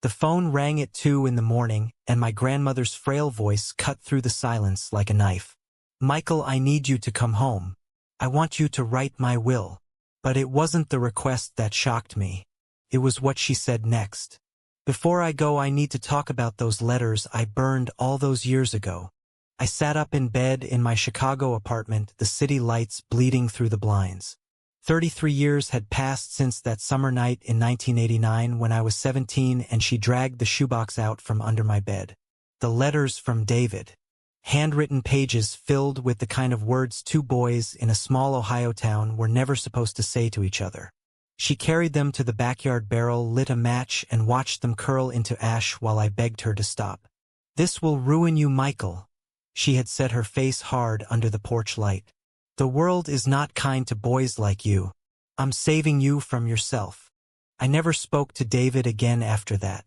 The phone rang at 2 in the morning, and my grandmother's frail voice cut through the silence like a knife. "Michael, I need you to come home. I want you to write my will." But it wasn't the request that shocked me. It was what she said next. "Before I go, I need to talk about those letters I burned all those years ago." I sat up in bed in my Chicago apartment, the city lights bleeding through the blinds. 33 years had passed since that summer night in 1989 when I was 17 and she dragged the shoebox out from under my bed. The letters from David. Handwritten pages filled with the kind of words two boys in a small Ohio town were never supposed to say to each other. She carried them to the backyard barrel, lit a match, and watched them curl into ash while I begged her to stop. "This will ruin you, Michael." She had set her face hard under the porch light. "The world is not kind to boys like you. I'm saving you from yourself." I never spoke to David again after that.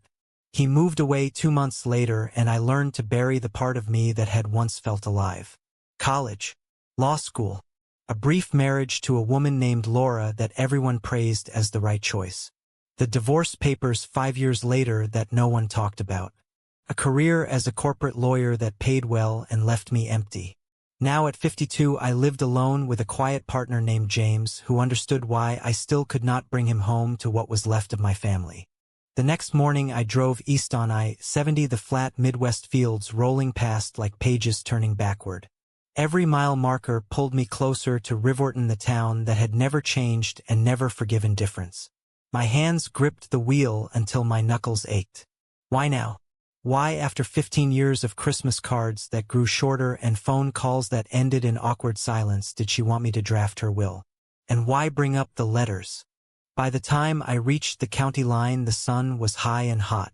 He moved away 2 months later, and I learned to bury the part of me that had once felt alive. College. Law school. A brief marriage to a woman named Laura that everyone praised as the right choice. The divorce papers 5 years later that no one talked about. A career as a corporate lawyer that paid well and left me empty. Now at 52, I lived alone with a quiet partner named James, who understood why I still could not bring him home to what was left of my family. The next morning I drove east on I-70, the flat Midwest fields rolling past like pages turning backward. Every mile marker pulled me closer to Riverton, the town that had never changed and never forgiven difference. My hands gripped the wheel until my knuckles ached. Why now? Why, after 15 years of Christmas cards that grew shorter and phone calls that ended in awkward silence, did she want me to draft her will? And why bring up the letters? By the time I reached the county line, the sun was high and hot.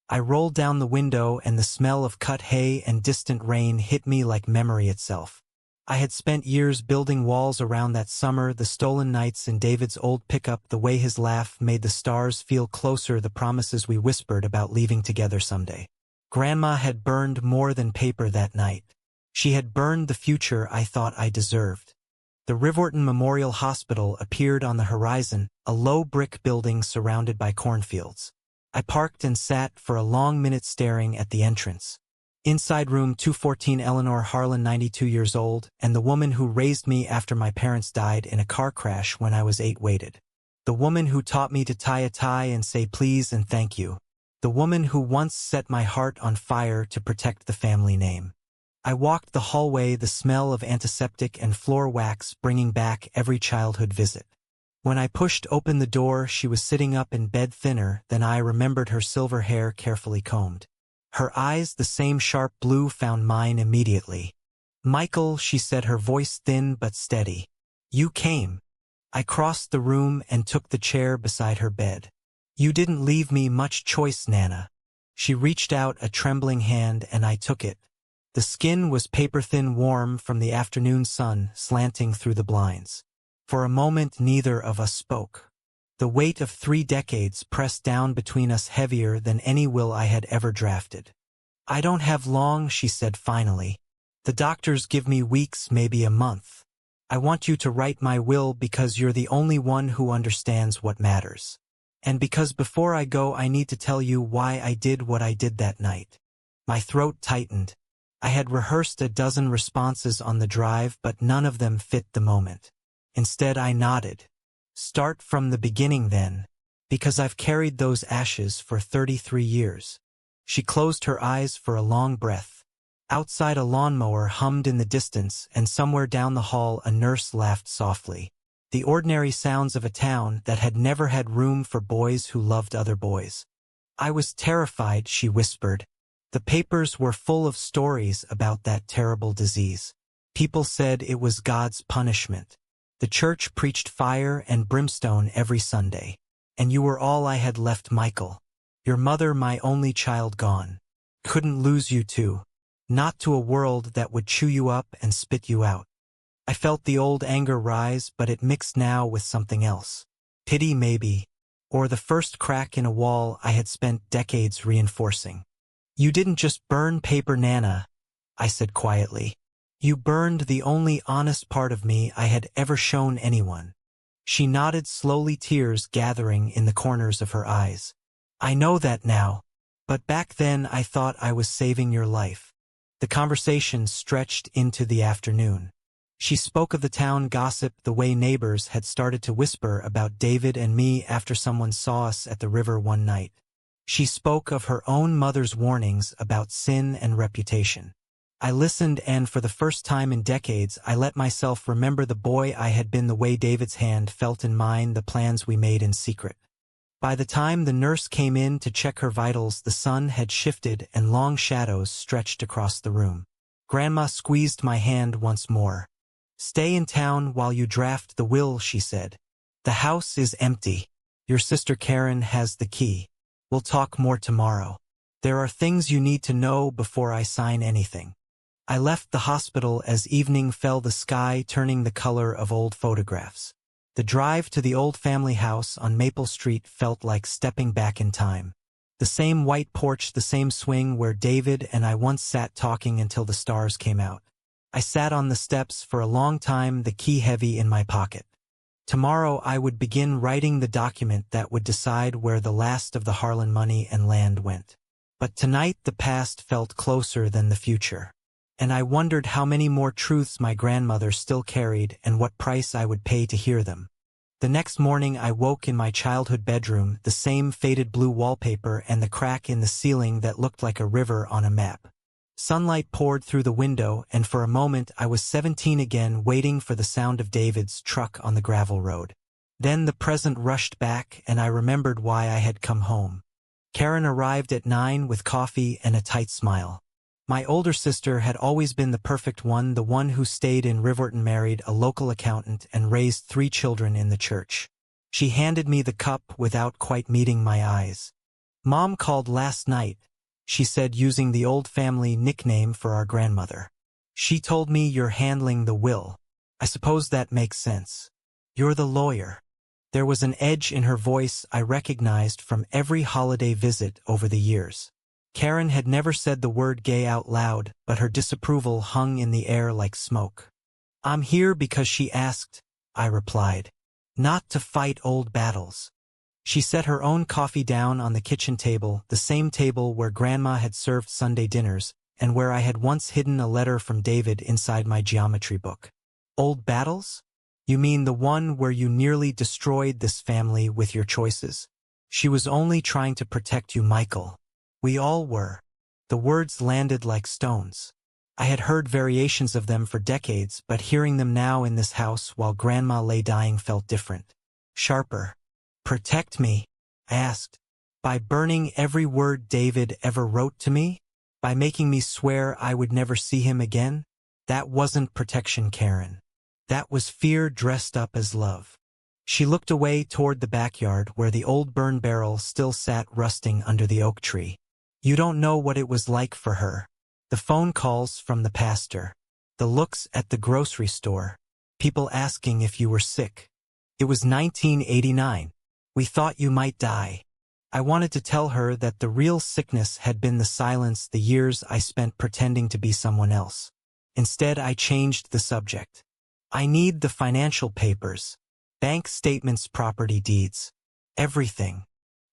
I rolled down the window, and the smell of cut hay and distant rain hit me like memory itself. I had spent years building walls around that summer, the stolen nights in David's old pickup, the way his laugh made the stars feel closer, the promises we whispered about leaving together someday. Grandma had burned more than paper that night. She had burned the future I thought I deserved. The Riverton Memorial Hospital appeared on the horizon, a low brick building surrounded by cornfields. I parked and sat for a long minute staring at the entrance. Inside room 214, Eleanor Harlan, 92 years old, and the woman who raised me after my parents died in a car crash when I was 8 waited. The woman who taught me to tie a tie and say please and thank you. The woman who once set my heart on fire to protect the family name. I walked the hallway, the smell of antiseptic and floor wax bringing back every childhood visit. When I pushed open the door, she was sitting up in bed, thinner than I remembered, her silver hair carefully combed. Her eyes, the same sharp blue, found mine immediately. "Michael," she said, her voice thin but steady. "You came." I crossed the room and took the chair beside her bed. "You didn't leave me much choice, Nana." She reached out a trembling hand and I took it. The skin was paper-thin, warm from the afternoon sun slanting through the blinds. For a moment neither of us spoke. The weight of 3 decades pressed down between us, heavier than any will I had ever drafted. "I don't have long," she said finally. "The doctors give me weeks, maybe a month. I want you to write my will because you're the only one who understands what matters. And because before I go I need to tell you why I did what I did that night." My throat tightened. I had rehearsed a dozen responses on the drive, but none of them fit the moment. Instead I nodded. "Start from the beginning then. Because I've carried those ashes for 33 years. She closed her eyes for a long breath. Outside, a lawnmower hummed in the distance, and somewhere down the hall a nurse laughed softly. The ordinary sounds of a town that had never had room for boys who loved other boys. "I was terrified," she whispered. "The papers were full of stories about that terrible disease. People said it was God's punishment. The church preached fire and brimstone every Sunday. And you were all I had left, Michael. Your mother, my only child, gone. Couldn't lose you too. Not to a world that would chew you up and spit you out." I felt the old anger rise, but it mixed now with something else. Pity, maybe. Or the first crack in a wall I had spent decades reinforcing. "You didn't just burn paper, Nana," I said quietly. "You burned the only honest part of me I had ever shown anyone." She nodded slowly, tears gathering in the corners of her eyes. I know that now. But back then I thought I was saving your life. The conversation stretched into the afternoon. She spoke of the town gossip, the way neighbors had started to whisper about David and me after someone saw us at the river one night. She spoke of her own mother's warnings about sin and reputation. I listened, and for the first time in decades I let myself remember the boy I had been, the way David's hand felt in mine, the plans we made in secret. By the time the nurse came in to check her vitals, the sun had shifted and long shadows stretched across the room. Grandma squeezed my hand once more. "Stay in town while you draft the will," she said. "The house is empty. Your sister Karen has the key. We'll talk more tomorrow. There are things you need to know before I sign anything." I left the hospital as evening fell, the sky turning the color of old photographs. The drive to the old family house on Maple Street felt like stepping back in time. The same white porch, the same swing where David and I once sat talking until the stars came out. I sat on the steps for a long time, the key heavy in my pocket. Tomorrow I would begin writing the document that would decide where the last of the Harlan money and land went. But tonight the past felt closer than the future. And I wondered how many more truths my grandmother still carried and what price I would pay to hear them. The next morning I woke in my childhood bedroom, the same faded blue wallpaper and the crack in the ceiling that looked like a river on a map. Sunlight poured through the window, and for a moment I was 17 again, waiting for the sound of David's truck on the gravel road. Then the present rushed back, and I remembered why I had come home. Karen arrived at 9 with coffee and a tight smile. My older sister had always been the perfect one, the one who stayed in Riverton, married a local accountant, and raised 3 children in the church. She handed me the cup without quite meeting my eyes. "Mom called last night," she said, using the old family nickname for our grandmother. "She told me you're handling the will. I suppose that makes sense. You're the lawyer." There was an edge in her voice I recognized from every holiday visit over the years. Karen had never said the word gay out loud, but her disapproval hung in the air like smoke. "I'm here because she asked," I replied. "Not to fight old battles." She set her own coffee down on the kitchen table, the same table where Grandma had served Sunday dinners, and where I had once hidden a letter from David inside my geometry book. "Old battles? You mean the one where you nearly destroyed this family with your choices?" "She was only trying to protect you, Michael. We all were." The words landed like stones. I had heard variations of them for decades, but hearing them now in this house while Grandma lay dying felt different. Sharper. "Protect me?" I asked. "By burning every word David ever wrote to me? By making me swear I would never see him again?" "That wasn't protection, Karen. That was fear dressed up as love." She looked away toward the backyard where the old burn barrel still sat rusting under the oak tree. "You don't know what it was like for her. The phone calls from the pastor. The looks at the grocery store. People asking if you were sick. It was 1989. We thought you might die." I wanted to tell her that the real sickness had been the silence, the years I spent pretending to be someone else. Instead, I changed the subject. "I need the financial papers. Bank statements, property deeds. Everything."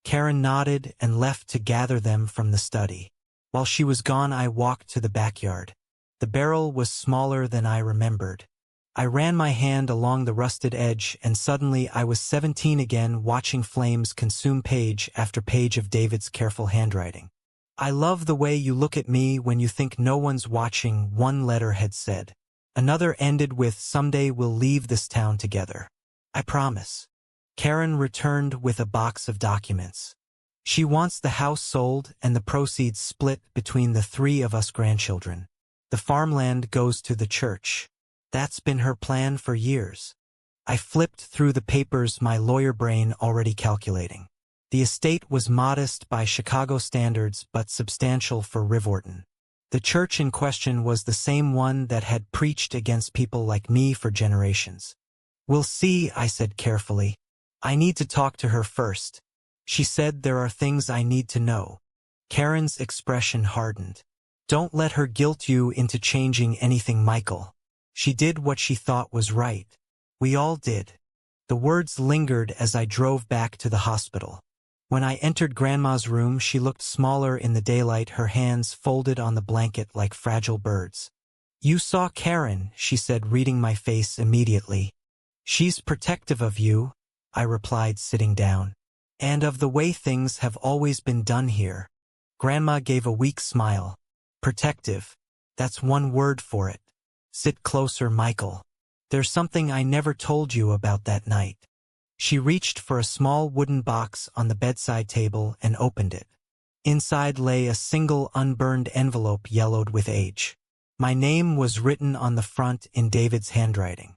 Karen nodded and left to gather them from the study. While she was gone, I walked to the backyard. The barrel was smaller than I remembered. I ran my hand along the rusted edge, and suddenly I was 17 again, watching flames consume page after page of David's careful handwriting. "I love the way you look at me when you think no one's watching," one letter had said. Another ended with, "Someday we'll leave this town together. I promise." Karen returned with a box of documents. She wants the house sold and the proceeds split between the 3 of us grandchildren. The farmland goes to the church. That's been her plan for years. I flipped through the papers, my lawyer brain already calculating. The estate was modest by Chicago standards but substantial for Riverton. The church in question was the same one that had preached against people like me for generations. "We'll see," I said carefully. "I need to talk to her first." She said, "There are things I need to know." Karen's expression hardened. "Don't let her guilt you into changing anything, Michael. She did what she thought was right. We all did." The words lingered as I drove back to the hospital. When I entered Grandma's room, she looked smaller in the daylight, her hands folded on the blanket like fragile birds. "You saw Karen," she said, reading my face immediately. "She's protective of you," I replied, sitting down. "And of the way things have always been done here." Grandma gave a weak smile. "Protective. That's one word for it. Sit closer, Michael. There's something I never told you about that night." She reached for a small wooden box on the bedside table and opened it. Inside lay a single unburned envelope yellowed with age. My name was written on the front in David's handwriting.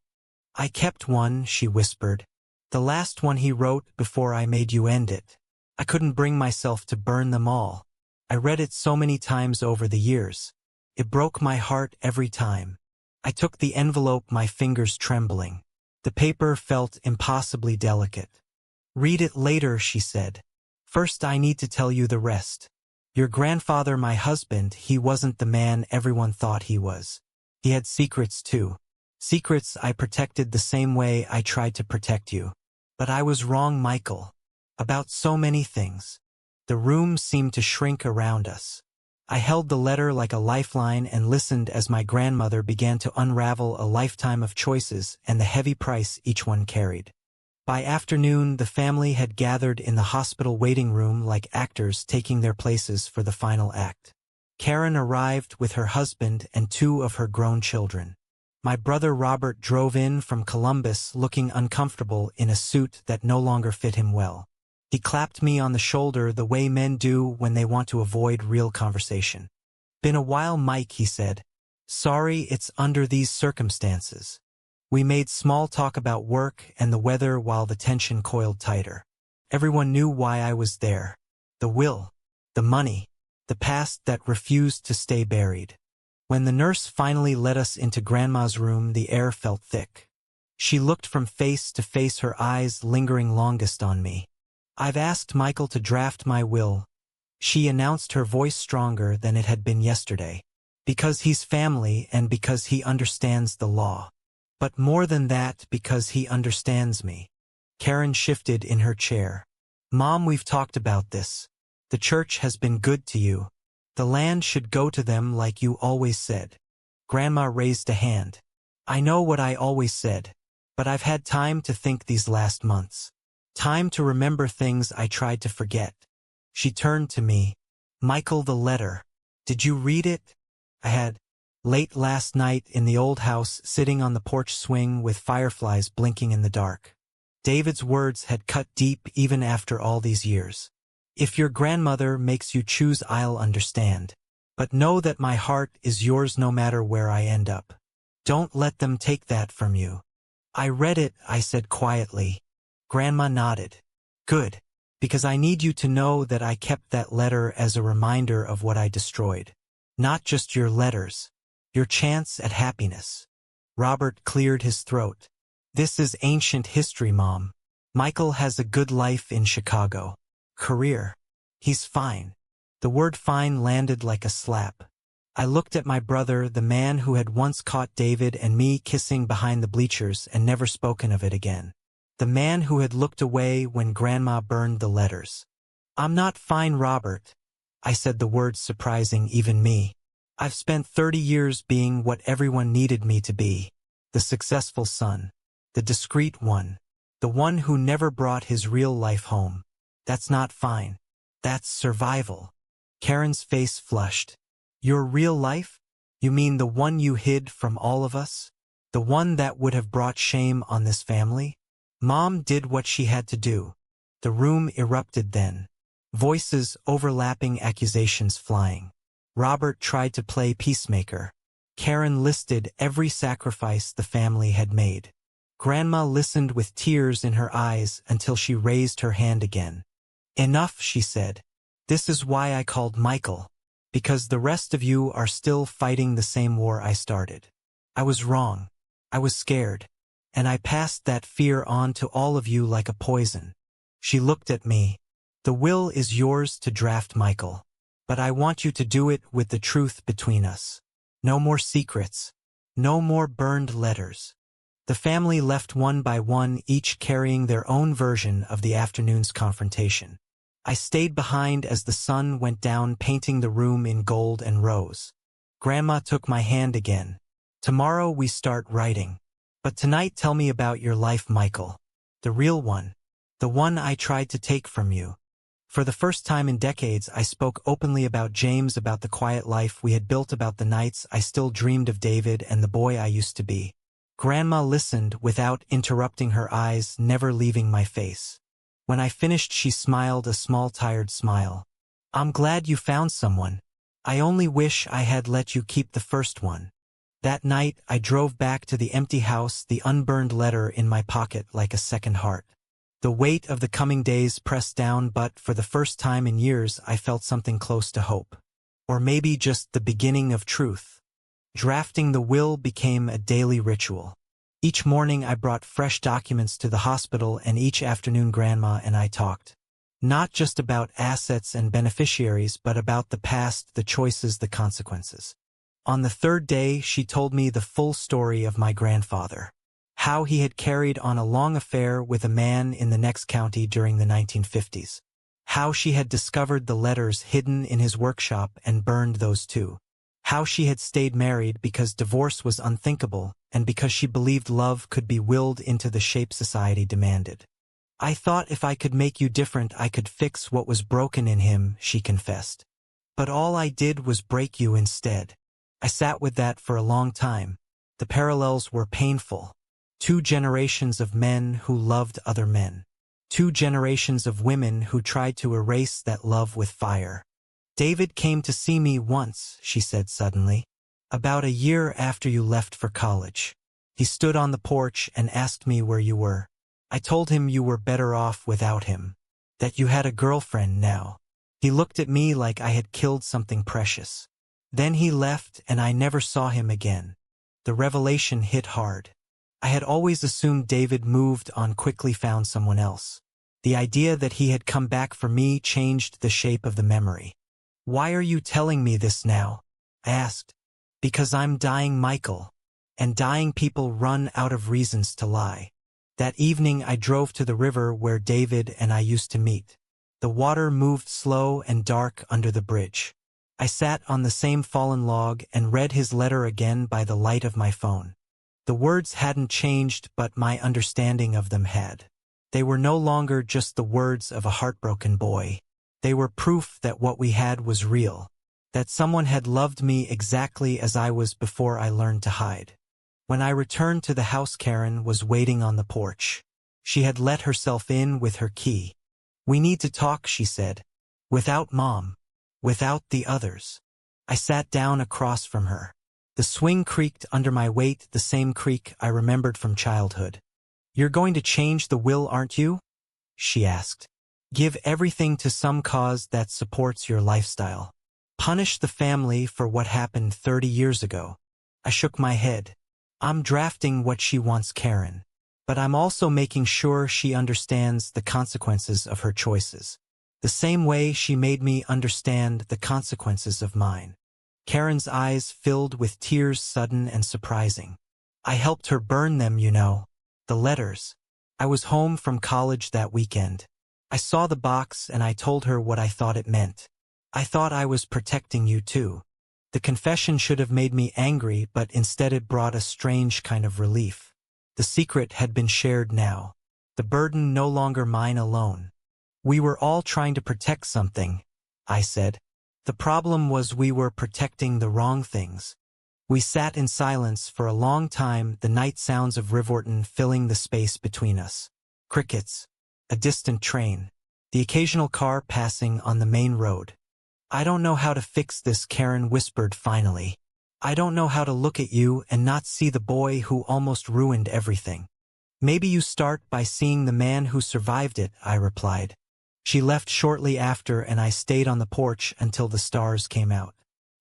"I kept one," she whispered. "The last one he wrote before I made you end it. I couldn't bring myself to burn them all. I read it so many times over the years. It broke my heart every time." I took the envelope, my fingers trembling. The paper felt impossibly delicate. "Read it later," she said. "First I need to tell you the rest. Your grandfather, my husband, he wasn't the man everyone thought he was. He had secrets too. Secrets I protected the same way I tried to protect you. But I was wrong, Michael. About so many things." The room seemed to shrink around us. I held the letter like a lifeline and listened as my grandmother began to unravel a lifetime of choices and the heavy price each one carried. By afternoon, the family had gathered in the hospital waiting room like actors taking their places for the final act. Karen arrived with her husband and 2 of her grown children. My brother Robert drove in from Columbus looking uncomfortable in a suit that no longer fit him well. He clapped me on the shoulder the way men do when they want to avoid real conversation. "Been a while, Mike," he said. "Sorry it's under these circumstances." We made small talk about work and the weather while the tension coiled tighter. Everyone knew why I was there. The will, the money, the past that refused to stay buried. When the nurse finally led us into Grandma's room, the air felt thick. She looked from face to face, her eyes lingering longest on me. "I've asked Michael to draft my will," she announced, her voice stronger than it had been yesterday. "Because he's family and because he understands the law. But more than that, because he understands me." Karen shifted in her chair. "Mom, we've talked about this. The church has been good to you. The land should go to them like you always said." Grandma raised a hand. "I know what I always said, but I've had time to think these last months. Time to remember things I tried to forget." She turned to me. "Michael, the letter. Did you read it?" I had. "Late last night in the old house, sitting on the porch swing with fireflies blinking in the dark." David's words had cut deep even after all these years. "If your grandmother makes you choose, I'll understand. But know that my heart is yours no matter where I end up. Don't let them take that from you." "I read it," I said quietly. Grandma nodded. "Good. Because I need you to know that I kept that letter as a reminder of what I destroyed. Not just your letters. Your chance at happiness." Robert cleared his throat. "This is ancient history, Mom. Michael has a good life in Chicago. Career. He's fine." The word fine landed like a slap. I looked at my brother, the man who had once caught David and me kissing behind the bleachers and never spoken of it again. The man who had looked away when Grandma burned the letters. "I'm not fine, Robert." I said the words surprising even me. "I've spent 30 years being what everyone needed me to be. The successful son. The discreet one. The one who never brought his real life home. That's not fine. That's survival." Karen's face flushed. "Your real life? You mean the one you hid from all of us? The one that would have brought shame on this family?" Mom did what she had to do. The room erupted then. Voices overlapping, accusations flying. Robert tried to play peacemaker. Karen listed every sacrifice the family had made. Grandma listened with tears in her eyes until she raised her hand again. "Enough," she said. "This is why I called Michael. Because the rest of you are still fighting the same war I started. I was wrong. I was scared. And I passed that fear on to all of you like a poison." She looked at me. "The will is yours to draft, Michael. But I want you to do it with the truth between us. No more secrets. No more burned letters." The family left one by one, each carrying their own version of the afternoon's confrontation. I stayed behind as the sun went down, painting the room in gold and rose. Grandma took my hand again. Tomorrow we start writing. But tonight tell me about your life, Michael. The real one. The one I tried to take from you. For the first time in decades, I spoke openly about James, about the quiet life we had built, about the nights I still dreamed of David and the boy I used to be. Grandma listened without interrupting, her eyes never leaving my face. When I finished, she smiled a small, tired smile. I'm glad you found someone. I only wish I had let you keep the first one. That night, I drove back to the empty house, the unburned letter in my pocket like a second heart. The weight of the coming days pressed down, but for the first time in years I felt something close to hope. Or maybe just the beginning of truth. Drafting the will became a daily ritual. Each morning I brought fresh documents to the hospital, and each afternoon Grandma and I talked. Not just about assets and beneficiaries, but about the past, the choices, the consequences. On the third day, she told me the full story of my grandfather. How he had carried on a long affair with a man in the next county during the 1950s. How she had discovered the letters hidden in his workshop and burned those too. How she had stayed married because divorce was unthinkable and because she believed love could be willed into the shape society demanded. I thought if I could make you different, I could fix what was broken in him, she confessed. But all I did was break you instead. I sat with that for a long time. The parallels were painful. 2 generations of men who loved other men. 2 generations of women who tried to erase that love with fire. David came to see me once, she said suddenly. About a year after you left for college. He stood on the porch and asked me where you were. I told him you were better off without him. That you had a girlfriend now. He looked at me like I had killed something precious. Then he left and I never saw him again. The revelation hit hard. I had always assumed David moved on, quickly found someone else. The idea that he had come back for me changed the shape of the memory. Why are you telling me this now? I asked. Because I'm dying, Michael. And dying people run out of reasons to lie. That evening I drove to the river where David and I used to meet. The water moved slow and dark under the bridge. I sat on the same fallen log and read his letter again by the light of my phone. The words hadn't changed, but my understanding of them had. They were no longer just the words of a heartbroken boy. They were proof that what we had was real. That someone had loved me exactly as I was before I learned to hide. When I returned to the house, Karen was waiting on the porch. She had let herself in with her key. We need to talk, she said. Without Mom. Without the others. I sat down across from her. The swing creaked under my weight, the same creak I remembered from childhood. You're going to change the will, aren't you? She asked. Give everything to some cause that supports your lifestyle. Punish the family for what happened 30 years ago. I shook my head. I'm drafting what she wants, Karen. But I'm also making sure she understands the consequences of her choices. The same way she made me understand the consequences of mine. Karen's eyes filled with tears, sudden and surprising. I helped her burn them, you know. The letters. I was home from college that weekend. I saw the box and I told her what I thought it meant. I thought I was protecting you too. The confession should have made me angry, but instead it brought a strange kind of relief. The secret had been shared now. The burden no longer mine alone. We were all trying to protect something, I said. The problem was we were protecting the wrong things. We sat in silence for a long time, the night sounds of Riverton filling the space between us. Crickets. A distant train. The occasional car passing on the main road. I don't know how to fix this, Karen whispered finally. I don't know how to look at you and not see the boy who almost ruined everything. Maybe you start by seeing the man who survived it, I replied. She left shortly after and I stayed on the porch until the stars came out.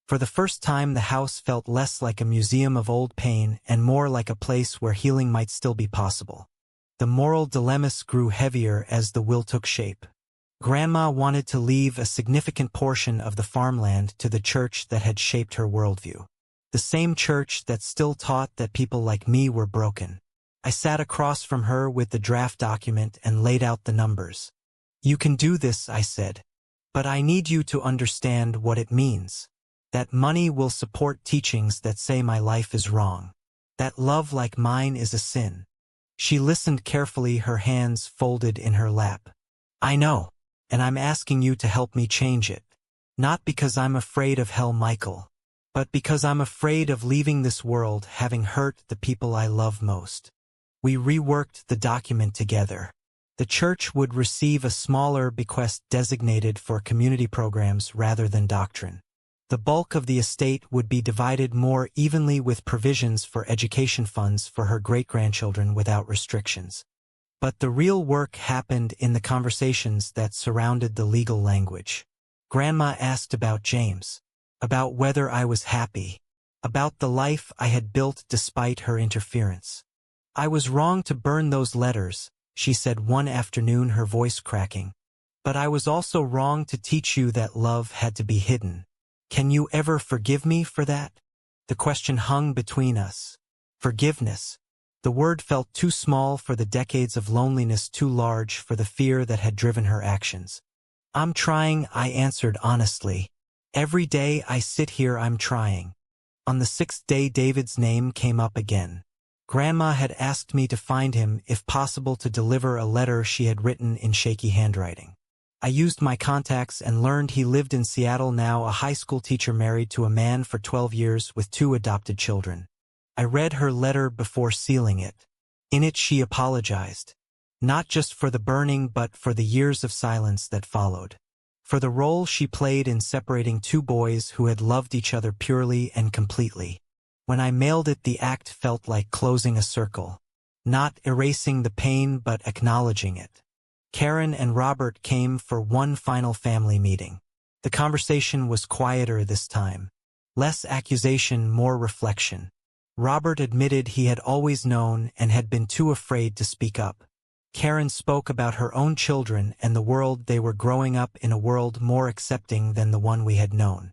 For the first time the house felt less like a museum of old pain and more like a place where healing might still be possible. The moral dilemmas grew heavier as the will took shape. Grandma wanted to leave a significant portion of the farmland to the church that had shaped her worldview. The same church that still taught that people like me were broken. I sat across from her with the draft document and laid out the numbers. You can do this, I said. But I need you to understand what it means. That money will support teachings that say my life is wrong. That love like mine is a sin. She listened carefully, her hands folded in her lap. I know, and I'm asking you to help me change it. Not because I'm afraid of hell, Michael, but because I'm afraid of leaving this world having hurt the people I love most. We reworked the document together. The church would receive a smaller bequest designated for community programs rather than doctrine. The bulk of the estate would be divided more evenly with provisions for education funds for her great-grandchildren without restrictions. But the real work happened in the conversations that surrounded the legal language. Grandma asked about James, about whether I was happy, about the life I had built despite her interference. I was wrong to burn those letters, she said one afternoon, her voice cracking. But I was also wrong to teach you that love had to be hidden. Can you ever forgive me for that? The question hung between us. Forgiveness. The word felt too small for the decades of loneliness, too large for the fear that had driven her actions. I'm trying, I answered honestly. Every day I sit here, I'm trying. On the 6th day, David's name came up again. Grandma had asked me to find him, if possible to deliver a letter she had written in shaky handwriting. I used my contacts and learned he lived in Seattle, now a high school teacher married to a man for 12 years with 2 adopted children. I read her letter before sealing it. In it she apologized. Not just for the burning but for the years of silence that followed. For the role she played in separating 2 boys who had loved each other purely and completely. When I mailed it, the act felt like closing a circle. Not erasing the pain but acknowledging it. Karen and Robert came for one final family meeting. The conversation was quieter this time. Less accusation, more reflection. Robert admitted he had always known and had been too afraid to speak up. Karen spoke about her own children and the world they were growing up in, a world more accepting than the one we had known.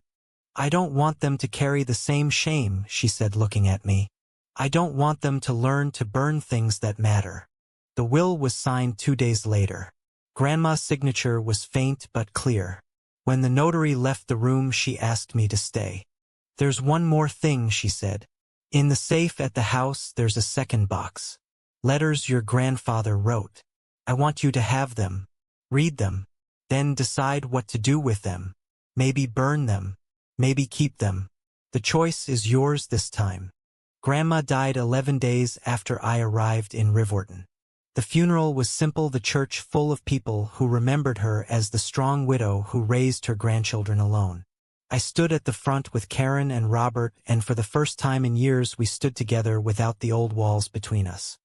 I don't want them to carry the same shame, she said, looking at me. I don't want them to learn to burn things that matter. The will was signed 2 days later. Grandma's signature was faint but clear. When the notary left the room, she asked me to stay. There's one more thing, she said. In the safe at the house, there's a second box. Letters your grandfather wrote. I want you to have them. Read them. Then decide what to do with them. Maybe burn them. Maybe keep them. The choice is yours this time. Grandma died 11 days after I arrived in Riverton. The funeral was simple, the church full of people who remembered her as the strong widow who raised her grandchildren alone. I stood at the front with Karen and Robert, and for the first time in years we stood together without the old walls between us.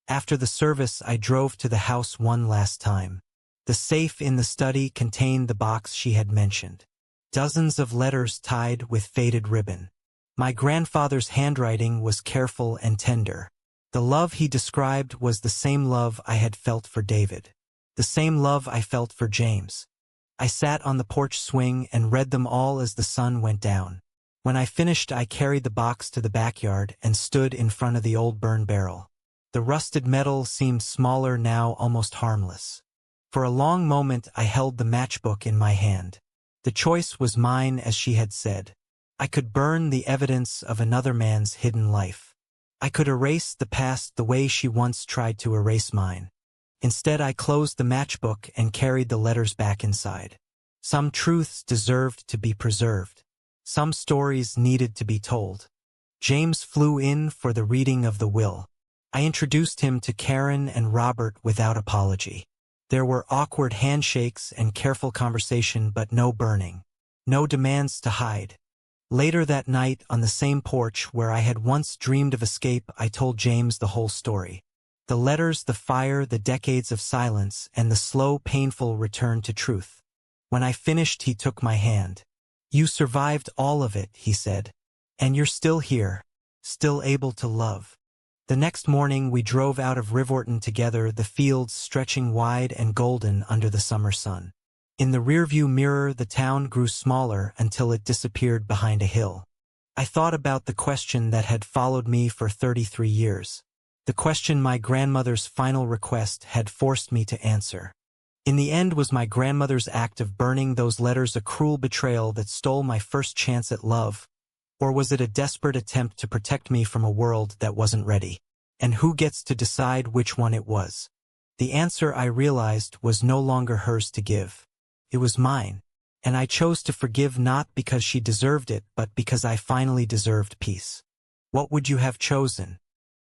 After the service, I drove to the house one last time. The safe in the study contained the box she had mentioned. Dozens of letters tied with faded ribbon. My grandfather's handwriting was careful and tender. The love he described was the same love I had felt for David. The same love I felt for James. I sat on the porch swing and read them all as the sun went down. When I finished, I carried the box to the backyard and stood in front of the old burn barrel. The rusted metal seemed smaller now, almost harmless. For a long moment I held the matchbook in my hand. The choice was mine, as she had said. I could burn the evidence of another man's hidden life. I could erase the past the way she once tried to erase mine. Instead, I closed the matchbook and carried the letters back inside. Some truths deserved to be preserved. Some stories needed to be told. James flew in for the reading of the will. I introduced him to Karen and Robert without apology. There were awkward handshakes and careful conversation, but no burning. No demands to hide. Later that night, on the same porch where I had once dreamed of escape, I told James the whole story. The letters, the fire, the decades of silence, and the slow, painful return to truth. When I finished, he took my hand. You survived all of it, he said. And you're still here, still able to love. The next morning we drove out of Riverton together, the fields stretching wide and golden under the summer sun. In the rearview mirror, the town grew smaller until it disappeared behind a hill. I thought about the question that had followed me for 33 years. The question my grandmother's final request had forced me to answer. In the end, was my grandmother's act of burning those letters a cruel betrayal that stole my first chance at love? Or was it a desperate attempt to protect me from a world that wasn't ready? And who gets to decide which one it was? The answer, I realized, was no longer hers to give. It was mine, and I chose to forgive not because she deserved it, but because I finally deserved peace. What would you have chosen?